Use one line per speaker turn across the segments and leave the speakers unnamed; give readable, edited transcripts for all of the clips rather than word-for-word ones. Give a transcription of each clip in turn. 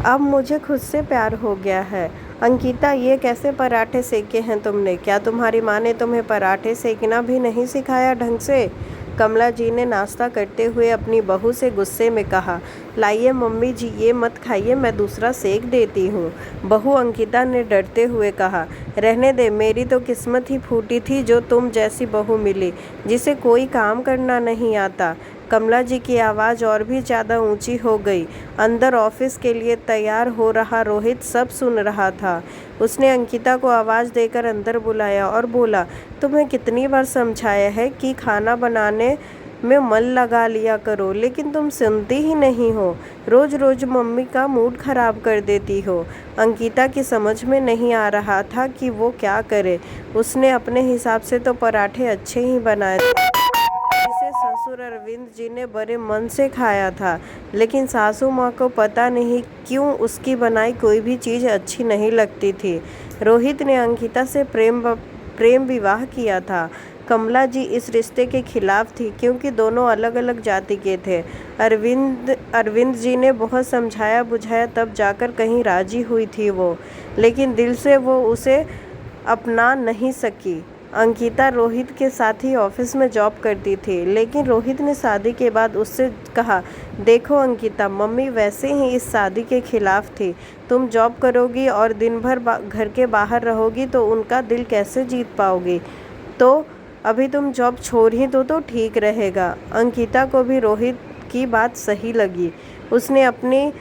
अब मुझे खुद से प्यार हो गया है। अंकिता, ये कैसे पराठे सेके हैं तुमने? क्या तुम्हारी माँ ने तुम्हें पराठे सेकना भी नहीं सिखाया ढंग से? कमला जी ने नाश्ता करते हुए अपनी बहू से गुस्से में कहा। लाइए मम्मी जी, ये मत खाइए, मैं दूसरा सेक देती हूँ। बहू अंकिता ने डरते हुए कहा। रहने दे, मेरी तो किस्मत ही फूटी थी जो तुम जैसी बहू मिली, जिसे कोई काम करना नहीं आता। कमला जी की आवाज़ और भी ज़्यादा ऊंची हो गई। अंदर ऑफिस के लिए तैयार हो रहा रोहित सब सुन रहा था। उसने अंकिता को आवाज़ देकर अंदर बुलाया और बोला, तुम्हें कितनी बार समझाया है कि खाना बनाने में मन लगा लिया करो, लेकिन तुम सुनती ही नहीं हो। रोज़ रोज़ मम्मी का मूड ख़राब कर देती हो। अंकिता की समझ में नहीं आ रहा था कि वो क्या करे। उसने अपने हिसाब से तो पराठे अच्छे ही बनाए थे, जिसे ससुर अरविंद जी ने बड़े मन से खाया था, लेकिन सासू माँ को पता नहीं क्यों उसकी बनाई कोई भी चीज़ अच्छी नहीं लगती थी। रोहित ने अंकिता से प्रेम विवाह किया था। कमला जी इस रिश्ते के खिलाफ थी, क्योंकि दोनों अलग अलग जाति के थे। अरविंद जी ने बहुत समझाया बुझाया, तब जाकर कहीं राजी हुई थी वो, लेकिन दिल से वो उसे अपना नहीं सकी। अंकिता रोहित के साथ ही ऑफिस में जॉब करती थी, लेकिन रोहित ने शादी के बाद उससे कहा, देखो अंकिता, मम्मी वैसे ही इस शादी के खिलाफ थी। तुम जॉब करोगी और दिन भर घर के बाहर रहोगी तो उनका दिल कैसे जीत पाओगी? तो अभी तुम जॉब छोड़ ही दो तो ठीक रहेगा। अंकिता को भी रोहित की बात सही लगी। उसने अपनी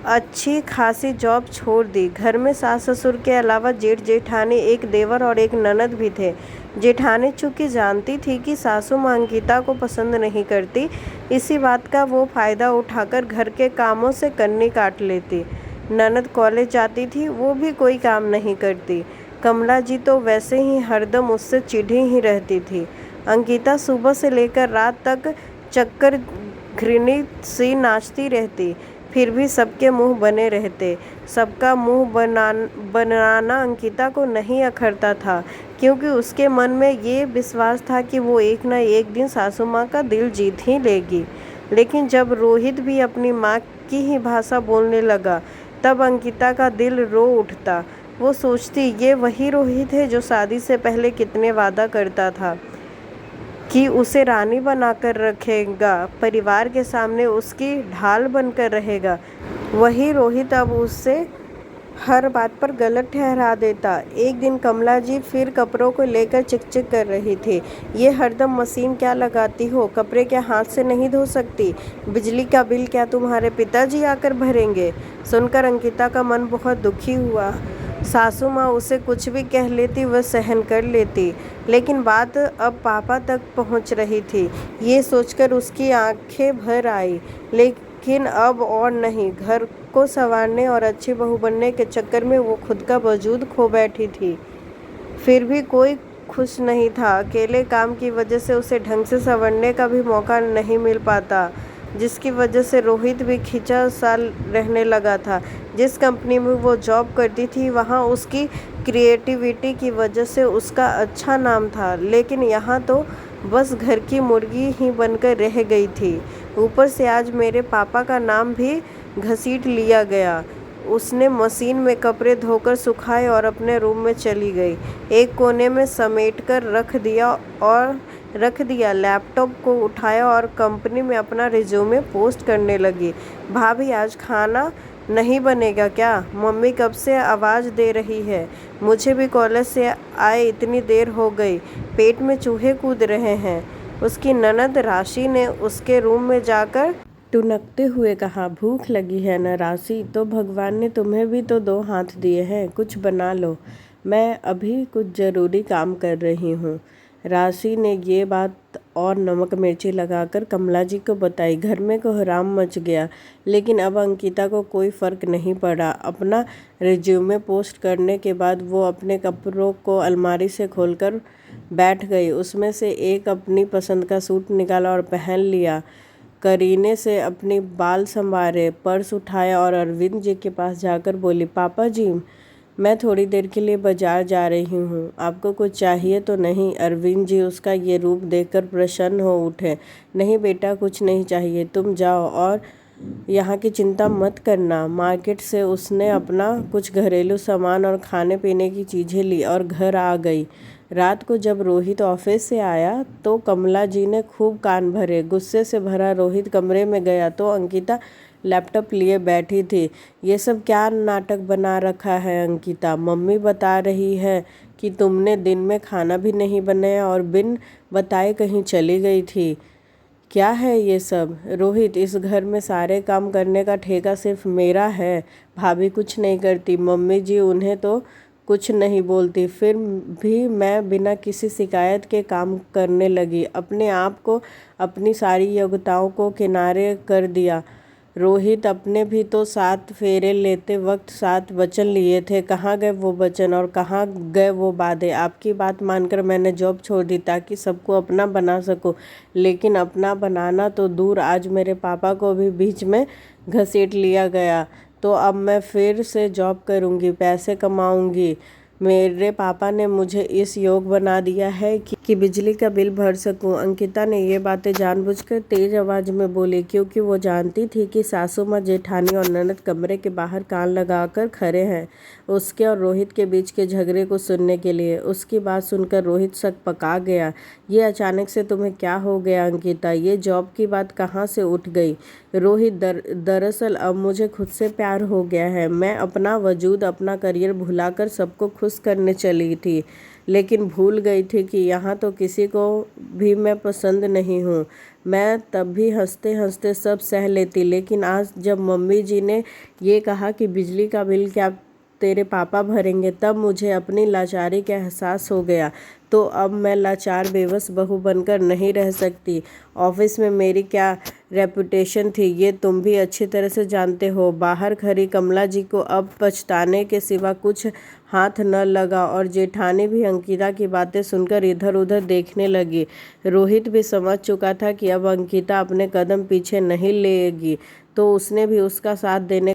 अच्छी खासी जॉब छोड़ दी। घर में सास ससुर के अलावा जेठ जेठानी, एक देवर और एक ननद भी थे। जेठानी चूँकि जानती थी कि सासू माँ अंकिता को पसंद नहीं करती, इसी बात का वो फ़ायदा उठाकर घर के कामों से कन्नी काट लेती। ननद कॉलेज जाती थी, वो भी कोई काम नहीं करती। कमला जी तो वैसे ही हरदम उससे चिढ़ी ही रहती थी। अंकिता सुबह से लेकर रात तक चक्कर घृणित सी नाचती रहती, फिर भी सबके मुंह बने रहते। सबका मुंह बनाना अंकिता को नहीं अखरता था, क्योंकि उसके मन में ये विश्वास था कि वो एक न एक दिन सासू माँ का दिल जीत ही लेगी। लेकिन जब रोहित भी अपनी माँ की ही भाषा बोलने लगा, तब अंकिता का दिल रो उठता। वो सोचती, ये वही रोहित है जो शादी से पहले कितने वादा करता था कि उसे रानी बनाकर रखेगा, परिवार के सामने उसकी ढाल बनकर रहेगा। वही रोहित अब उससे हर बात पर गलत ठहरा देता। एक दिन कमला जी फिर कपड़ों को लेकर चिकचिक कर रही थी। ये हरदम मशीन क्या लगाती हो? कपड़े क्या हाथ से नहीं धो सकती? बिजली का बिल क्या तुम्हारे पिताजी आकर भरेंगे? सुनकर अंकिता का मन बहुत दुखी हुआ। सासू माँ उसे कुछ भी कह लेती, वह सहन कर लेती, लेकिन बात अब पापा तक पहुँच रही थी। ये सोचकर उसकी आंखें भर आई। लेकिन अब और नहीं। घर को संवारने और अच्छी बहू बनने के चक्कर में वो खुद का वजूद खो बैठी थी। फिर भी कोई खुश नहीं था। अकेले काम की वजह से उसे ढंग से संवरने का भी मौका नहीं मिल पाता, जिसकी वजह से रोहित भी खिंचा सा रहने लगा था। जिस कंपनी में वो जॉब करती थी, वहाँ उसकी क्रिएटिविटी की वजह से उसका अच्छा नाम था, लेकिन यहाँ तो बस घर की मुर्गी ही बनकर रह गई थी। ऊपर से आज मेरे पापा का नाम भी घसीट लिया गया। उसने मशीन में कपड़े धोकर सुखाए और अपने रूम में चली गई। एक कोने में समेटकर रख दिया। लैपटॉप को उठाया और कंपनी में अपना रिज्यूमे पोस्ट करने लगी। भाभी, आज खाना नहीं बनेगा क्या? मम्मी कब से आवाज़ दे रही है। मुझे भी कॉलेज से आए इतनी देर हो गई, पेट में चूहे कूद रहे हैं। उसकी ननद राशि ने उसके रूम में जाकर टुनकते हुए कहा, भूख लगी है न राशि? तो भगवान ने तुम्हें भी तो दो हाथ दिए हैं, कुछ बना लो। मैं अभी कुछ ज़रूरी काम कर रही हूँ। राशि ने ये बात और नमक मिर्ची लगाकर कमला जी को बताई। घर में कोहराम मच गया, लेकिन अब अंकिता को कोई फ़र्क नहीं पड़ा। अपना रिज्यूमे पोस्ट करने के बाद वो अपने कपड़ों को अलमारी से खोलकर बैठ गई। उसमें से एक अपनी पसंद का सूट निकाला और पहन लिया। करीने से अपनी बाल संवारे, पर्स उठाया और अरविंद जी के पास जाकर बोली, पापा जी, मैं थोड़ी देर के लिए बाजार जा रही हूँ, आपको कुछ चाहिए तो नहीं? अरविंद जी उसका ये रूप देखकर प्रसन्न हो उठे। नहीं बेटा, कुछ नहीं चाहिए, तुम जाओ और यहाँ की चिंता मत करना। मार्केट से उसने अपना कुछ घरेलू सामान और खाने पीने की चीज़ें ली और घर आ गई। रात को जब रोहित ऑफिस से आया तो कमला जी ने खूब कान भरे। गुस्से से भरा रोहित कमरे में गया तो अंकिता लैपटॉप लिए बैठी थी। ये सब क्या नाटक बना रखा है अंकिता? मम्मी बता रही है कि तुमने दिन में खाना भी नहीं बनाया और बिन बताए कहीं चली गई थी। क्या है ये सब? रोहित, इस घर में सारे काम करने का ठेका सिर्फ मेरा है। भाभी कुछ नहीं करती, मम्मी जी उन्हें तो कुछ नहीं बोलती, फिर भी मैं बिना किसी शिकायत के काम करने लगी। अपने आप को, अपनी सारी योग्यताओं को किनारे कर दिया। रोहित, अपने भी तो 7 फेरे लेते वक्त 7 वचन लिए थे। कहाँ गए वो वचन और कहाँ गए वो वादे? आपकी बात मानकर मैंने जॉब छोड़ दी ताकि सबको अपना बना सकूं, लेकिन अपना बनाना तो दूर, आज मेरे पापा को भी बीच में घसीट लिया गया। तो अब मैं फिर से जॉब करूँगी, पैसे कमाऊँगी। मेरे पापा ने मुझे इस योग बना दिया है कि बिजली का बिल भर सकूं। अंकिता ने ये बातें जानबूझकर तेज आवाज में बोली, क्योंकि वो जानती थी कि सासू माँ, जेठानी और ननद कमरे के बाहर कान लगाकर खड़े हैं उसके और रोहित के बीच के झगड़े को सुनने के लिए। उसकी बात सुनकर रोहित सकपका गया। ये अचानक से तुम्हें क्या हो गया अंकिता? ये जॉब की बात कहाँ से उठ गई? रोहित, दरअसल अब मुझे खुद से प्यार हो गया है। मैं अपना वजूद, अपना करियर भुलाकर सबको खुश करने चली थी, लेकिन भूल गई थी कि यहाँ तो किसी को भी मैं पसंद नहीं हूँ। मैं तब भी हंसते हंसते सब सह लेती, लेकिन आज जब मम्मी जी ने ये कहा कि बिजली का बिल क्या तेरे पापा भरेंगे, तब मुझे अपनी लाचारी का एहसास हो गया। तो अब मैं लाचार बेबस बहू बनकर नहीं रह सकती। ऑफिस में मेरी क्या रेपुटेशन थी ये तुम भी अच्छी तरह से जानते हो। बाहर खड़ी कमला जी को अब पछताने के सिवा कुछ हाथ न लगा और जेठानी भी अंकिता की बातें सुनकर इधर उधर देखने लगी। रोहित भी समझ चुका था कि अब अंकिता अपने कदम पीछे नहीं लेगी, तो उसने भी उसका साथ देने